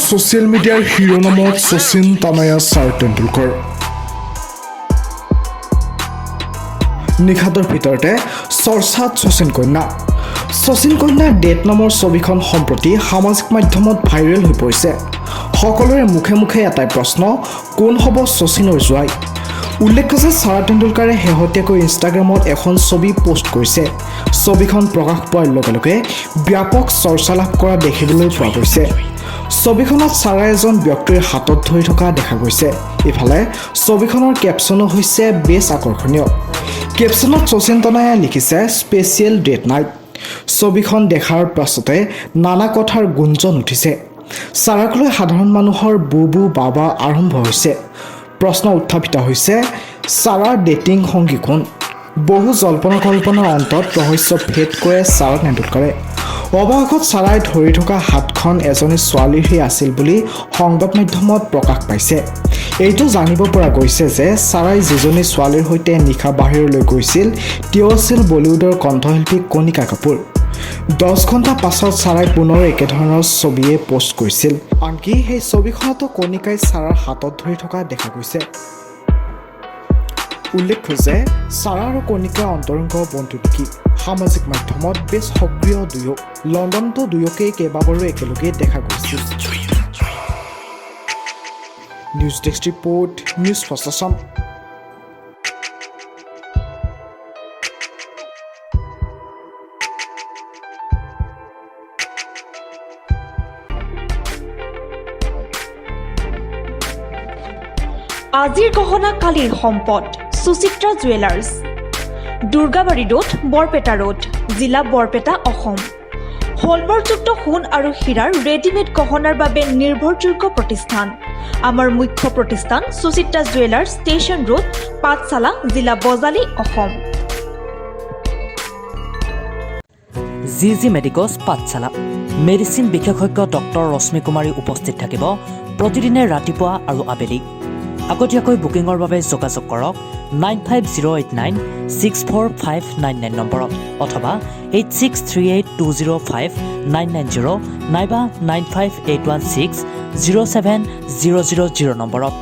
Social মিডিয়াৰ শিৰোনামত Sachin তানায়া sir Tendulkar. নিশাটোৰ ভিতৰতে চৰ্চাত শচীন কন্যা। শচীন কন্যাৰ ডেট নামৰ ছবিখন সম্প্ৰতি সামাজিক মাধ্যমত ভাইৰেল হৈ পৰিছে। সকলোৰে মুখে মুখে এটাই প্ৰশ্ন, কোন হ'ব শচীনৰ জোৱাই? উল্লেখ্য যে ছাৰা তেণ্ডুলকাৰে শেহতীয়াকৈ ইনষ্টাগ্ৰামত এখন ছবি পোষ্ট কৰিছে। ছবিখন প্ৰকাশ পোৱাৰ লগে লগে ব্যাপক চৰ্চা লাভ কৰা দেখিবলৈ পোৱা গৈছে। ছবিখনত ছাৰা এজন ব্যক্তিৰ হাতত ধৰি থকা দেখা গৈছে। ইফালে ছবিখনৰ কেপশ্যনো হৈছে বেছ আকৰ্ষণীয়। কেপশ্যনত শচীন তানায়াই লিখিছে, স্পেচিয়েল ডেট নাইট। ছবিখন দেখাৰ পাছতে নানা কথাৰ গুঞ্জন উঠিছে। ছাৰাক লৈ সাধাৰণ মানুহৰ বু বাবা আৰম্ভ হৈছে। প্ৰশ্ন উত্থাপিত হৈছে, ছাৰাৰ ডেটিং সংগী কোন? বহু জল্পনা কল্পনাৰ অন্তত ৰহস্য ভেদ কৰে ছাৰা তেণ্ডুলকাৰে। অৱশেষত ছাৰাই ধৰি থকা হাতখন এজনী ছোৱালীৰহে আছিল বুলি সংবাদ মাধ্যমত প্ৰকাশ পাইছে। এইটো জানিব পৰা গৈছে যে ছাৰাই যিজনী ছোৱালীৰ সৈতে নিশা বাহিৰলৈ গৈছিল তেওঁ আছিল বলিউডৰ কণ্ঠশিল্পী কণিকা কাপুৰ। 10 ঘণ্টা পাছত ছাৰাই পুনৰ একেধৰণৰ ছবিয়ে পোষ্ট কৰিছিল। আনকি সেই ছবিখনতো কণিকাই ছাৰাৰ হাতত ধৰি থকা দেখা গৈছে। উল্লেখ্য যে ছাৰা আৰু কণিকা অন্তৰংগ বন্ধু দেখি সামাজিক মাধ্যমত বেছ সক্ৰিয় দুয়ো। লণ্ডনতো দুয়োকেই কেইবাবাৰো একেলগে দেখা গৈছিল। News desk report, news first Assam. আজিৰ গহনা কালিৰ সম্পদ, Suchitra jewellers, Durgabari road, Barpeta road, জিলা বৰপেটা, অসম। হলমাৰ্কযুক্ত সোণ আৰু হীৰাৰ ৰেডিমেড গহনাৰ বাবে নিৰ্ভৰযোগ্য প্ৰতিষ্ঠান। আমাৰ মুখ্য প্ৰতিষ্ঠান সুচিত্ৰা জুৱেলাৰ্ছ, ষ্টেচন ৰোড, পাঠশালা, জিলা বজালী, অসম। জি মেডিকছ পাঠশালা। মেডিচিন বিশেষজ্ঞ ডক্টৰ ৰশ্মি কুমাৰী উপস্থিত থাকিব প্ৰতিদিনে ৰাতিপুৱা আৰু আবেলি। আগতীয়াকৈ বুকিঙৰ বাবে যোগাযোগ কৰক 9508964599 নম্বৰত অথবা 8638205990 নাইবা 9581607000 নম্বৰত।